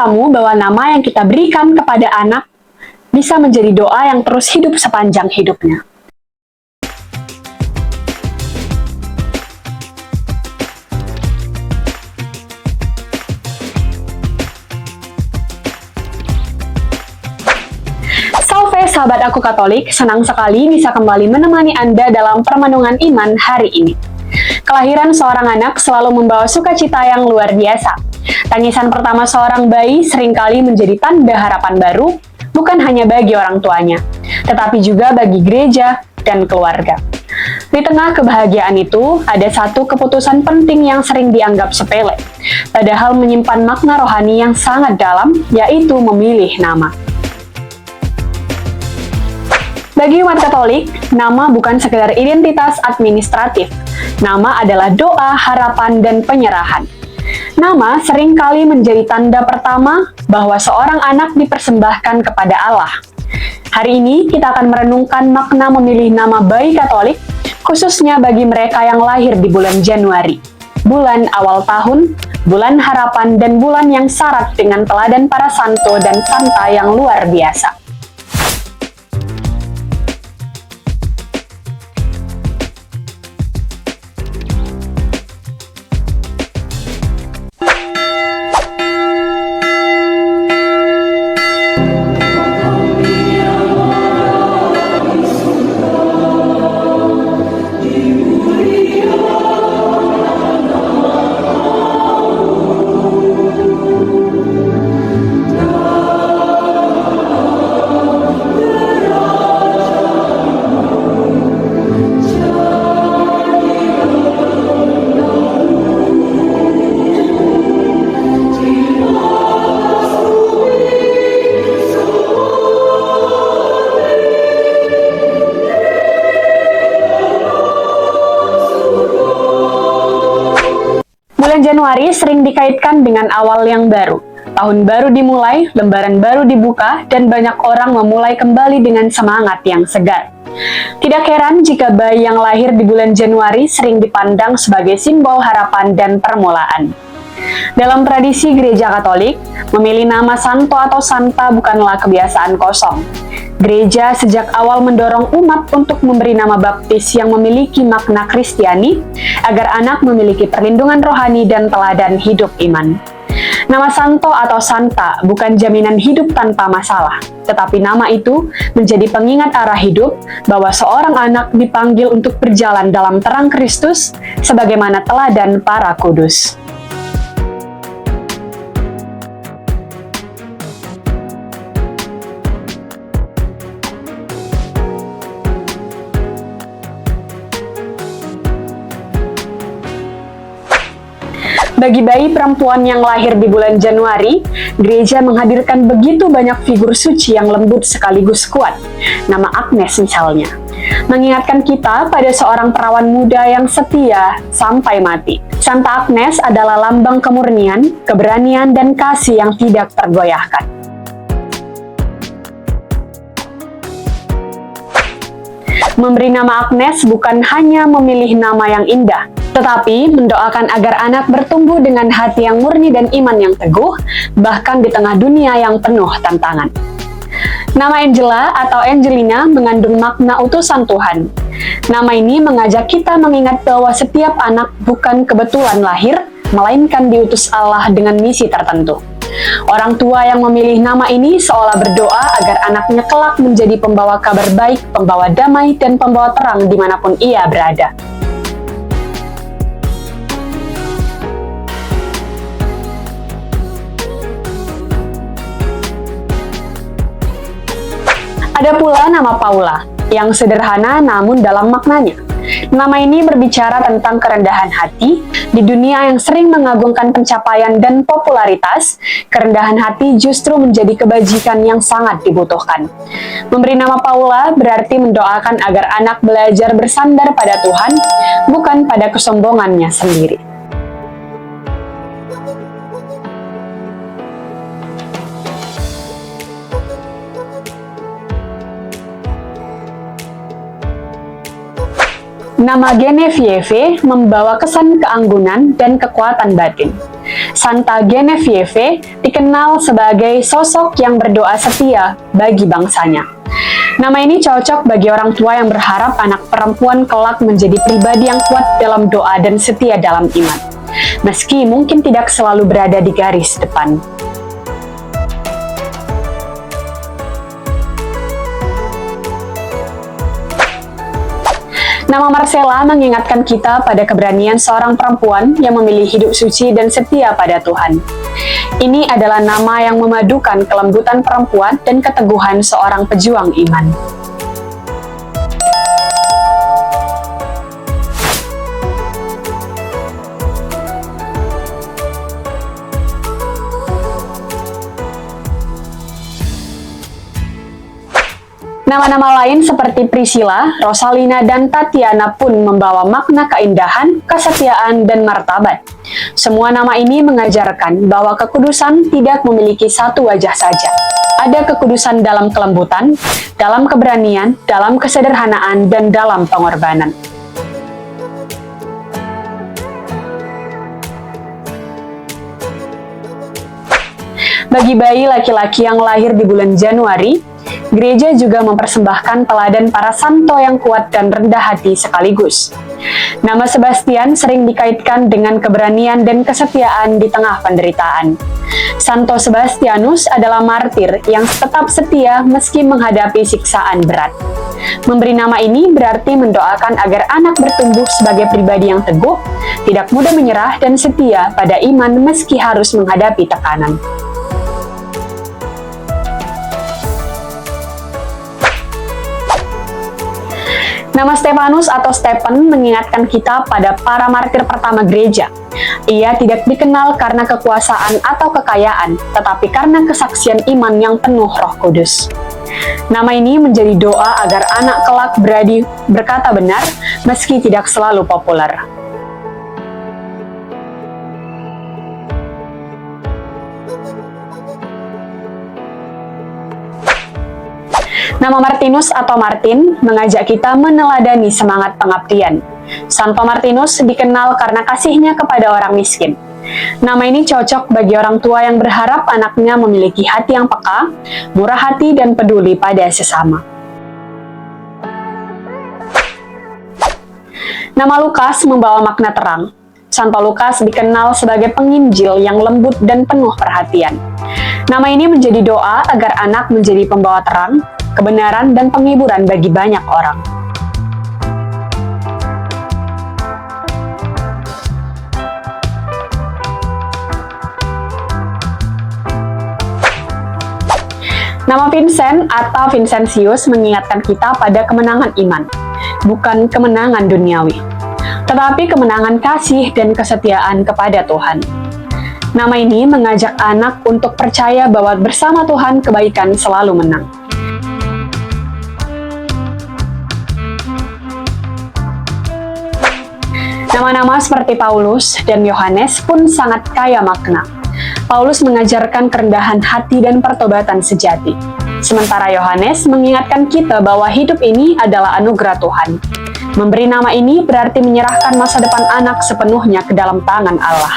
kamu bahwa nama yang kita berikan kepada anak bisa menjadi doa yang terus hidup sepanjang hidupnya? Salve sahabat aku Katolik, senang sekali bisa kembali menemani Anda dalam permenungan iman hari ini. Kelahiran seorang anak selalu membawa sukacita yang luar biasa. Tangisan pertama seorang bayi seringkali menjadi tanda harapan baru, bukan hanya bagi orang tuanya, tetapi juga bagi gereja dan keluarga. Di tengah kebahagiaan itu, ada satu keputusan penting yang sering dianggap sepele, padahal menyimpan makna rohani yang sangat dalam, yaitu memilih nama. Bagi umat Katolik, nama bukan sekedar identitas administratif. Nama adalah doa, harapan, dan penyerahan. Nama seringkali menjadi tanda pertama bahwa seorang anak dipersembahkan kepada Allah. Hari ini kita akan merenungkan makna memilih nama bayi Katolik, khususnya bagi mereka yang lahir di bulan Januari, bulan awal tahun, bulan harapan, dan bulan yang syarat dengan teladan para santo dan santa yang luar biasa. Bulan Januari sering dikaitkan dengan awal yang baru. Tahun baru dimulai, lembaran baru dibuka, dan banyak orang memulai kembali dengan semangat yang segar. Tidak heran jika bayi yang lahir di bulan Januari sering dipandang sebagai simbol harapan dan permulaan. Dalam tradisi Gereja Katolik, memilih nama santo atau santa bukanlah kebiasaan kosong. Gereja sejak awal mendorong umat untuk memberi nama baptis yang memiliki makna Kristiani, agar anak memiliki perlindungan rohani dan teladan hidup iman. Nama santo atau santa bukan jaminan hidup tanpa masalah, tetapi nama itu menjadi pengingat arah hidup bahwa seorang anak dipanggil untuk berjalan dalam terang Kristus, sebagaimana teladan para kudus. Bagi bayi perempuan yang lahir di bulan Januari, gereja menghadirkan begitu banyak figur suci yang lembut sekaligus kuat. Nama Agnes misalnya, mengingatkan kita pada seorang perawan muda yang setia sampai mati. Santa Agnes adalah lambang kemurnian, keberanian, dan kasih yang tidak tergoyahkan. Memberi nama Agnes bukan hanya memilih nama yang indah, tetapi mendoakan agar anak bertumbuh dengan hati yang murni dan iman yang teguh, bahkan di tengah dunia yang penuh tantangan. Nama Angela atau Angelina mengandung makna utusan Tuhan. Nama ini mengajak kita mengingat bahwa setiap anak bukan kebetulan lahir, melainkan diutus Allah dengan misi tertentu. Orang tua yang memilih nama ini seolah berdoa agar anaknya kelak menjadi pembawa kabar baik, pembawa damai, dan pembawa terang dimanapun ia berada. Ada pula nama Paula, yang sederhana namun dalam maknanya. Nama ini berbicara tentang kerendahan hati. Di dunia yang sering mengagungkan pencapaian dan popularitas, kerendahan hati justru menjadi kebajikan yang sangat dibutuhkan. Memberi nama Paula berarti mendoakan agar anak belajar bersandar pada Tuhan, bukan pada kesombongannya sendiri. Nama Genevieve membawa kesan keanggunan dan kekuatan batin. Santa Genevieve dikenal sebagai sosok yang berdoa setia bagi bangsanya. Nama ini cocok bagi orang tua yang berharap anak perempuan kelak menjadi pribadi yang kuat dalam doa dan setia dalam iman, meski mungkin tidak selalu berada di garis depan. Nama Marcella mengingatkan kita pada keberanian seorang perempuan yang memilih hidup suci dan setia pada Tuhan. Ini adalah nama yang memadukan kelembutan perempuan dan keteguhan seorang pejuang iman. Nama-nama lain seperti Priscilla, Rosalina, dan Tatiana pun membawa makna keindahan, kesetiaan, dan martabat. Semua nama ini mengajarkan bahwa kekudusan tidak memiliki satu wajah saja. Ada kekudusan dalam kelembutan, dalam keberanian, dalam kesederhanaan, dan dalam pengorbanan. Bagi bayi laki-laki yang lahir di bulan Januari, gereja juga mempersembahkan teladan para santo yang kuat dan rendah hati sekaligus. Nama Sebastian sering dikaitkan dengan keberanian dan kesetiaan di tengah penderitaan. Santo Sebastianus adalah martir yang tetap setia meski menghadapi siksaan berat. Memberi nama ini berarti mendoakan agar anak bertumbuh sebagai pribadi yang teguh, tidak mudah menyerah dan setia pada iman meski harus menghadapi tekanan. Nama Stefanus atau Stephen mengingatkan kita pada para martir pertama gereja. Ia tidak dikenal karena kekuasaan atau kekayaan, tetapi karena kesaksian iman yang penuh Roh Kudus. Nama ini menjadi doa agar anak kelak berkata benar, meski tidak selalu populer. Nama Martinus atau Martin mengajak kita meneladani semangat pengabdian. Santo Martinus dikenal karena kasihnya kepada orang miskin. Nama ini cocok bagi orang tua yang berharap anaknya memiliki hati yang peka, murah hati, dan peduli pada sesama. Nama Lukas membawa makna terang. Santo Lukas dikenal sebagai penginjil yang lembut dan penuh perhatian. Nama ini menjadi doa agar anak menjadi pembawa terang, kebenaran, dan penghiburan bagi banyak orang. Nama Vincent atau Vincentius mengingatkan kita pada kemenangan iman, bukan kemenangan duniawi, tetapi kemenangan kasih dan kesetiaan kepada Tuhan. Nama ini mengajak anak untuk percaya bahwa bersama Tuhan kebaikan selalu menang. Nama-nama seperti Paulus dan Yohanes pun sangat kaya makna. Paulus mengajarkan kerendahan hati dan pertobatan sejati. Sementara Yohanes mengingatkan kita bahwa hidup ini adalah anugerah Tuhan. Memberi nama ini berarti menyerahkan masa depan anak sepenuhnya ke dalam tangan Allah.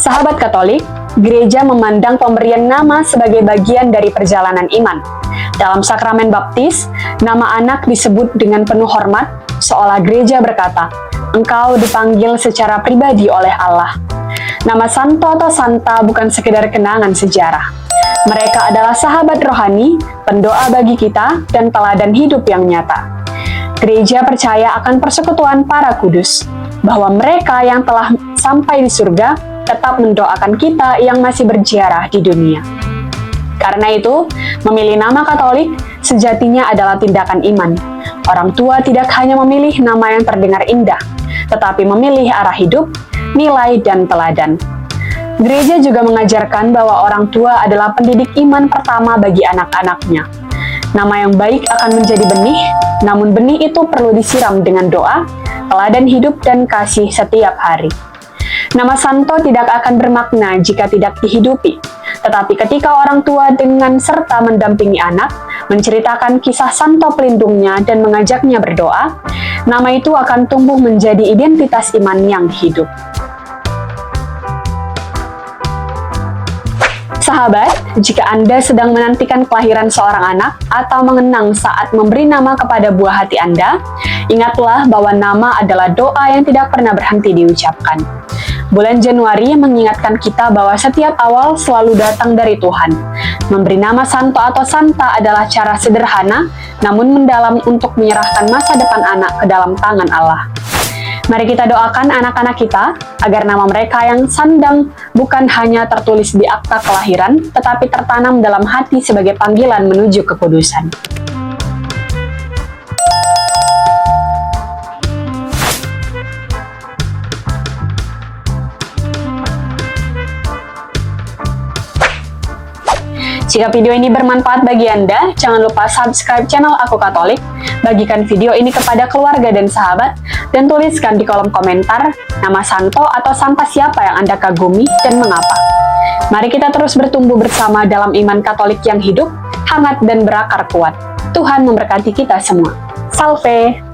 Sahabat Katolik, gereja memandang pemberian nama sebagai bagian dari perjalanan iman. Dalam sakramen baptis, nama anak disebut dengan penuh hormat, seolah gereja berkata, "Engkau dipanggil secara pribadi oleh Allah." Nama santo atau santa bukan sekedar kenangan sejarah. Mereka adalah sahabat rohani, pendoa bagi kita, dan teladan hidup yang nyata. Gereja percaya akan persekutuan para kudus, bahwa mereka yang telah sampai di surga tetap mendoakan kita yang masih berziarah di dunia. Karena itu, memilih nama Katolik sejatinya adalah tindakan iman. Orang tua tidak hanya memilih nama yang terdengar indah, tetapi memilih arah hidup, nilai, dan teladan. Gereja juga mengajarkan bahwa orang tua adalah pendidik iman pertama bagi anak-anaknya. Nama yang baik akan menjadi benih, namun benih itu perlu disiram dengan doa, teladan hidup, dan kasih setiap hari. Nama santo tidak akan bermakna jika tidak dihidupi, Tetapi ketika orang tua dengan serta mendampingi anak, menceritakan kisah santo pelindungnya dan mengajaknya berdoa, nama itu akan tumbuh menjadi identitas iman yang hidup. Sahabat, jika Anda sedang menantikan kelahiran seorang anak atau mengenang saat memberi nama kepada buah hati Anda, ingatlah bahwa nama adalah doa yang tidak pernah berhenti diucapkan. Bulan Januari mengingatkan kita bahwa setiap awal selalu datang dari Tuhan. Memberi nama Santo atau Santa adalah cara sederhana, namun mendalam untuk menyerahkan masa depan anak ke dalam tangan Allah. Mari kita doakan anak-anak kita agar nama mereka yang sandang bukan hanya tertulis di akta kelahiran, tetapi tertanam dalam hati sebagai panggilan menuju kekudusan. Jika video ini bermanfaat bagi Anda, jangan lupa subscribe channel Aku Katolik, bagikan video ini kepada keluarga dan sahabat, dan tuliskan di kolom komentar nama santo atau santa siapa yang Anda kagumi dan mengapa. Mari kita terus bertumbuh bersama dalam iman Katolik yang hidup, hangat dan berakar kuat. Tuhan memberkati kita semua. Salve!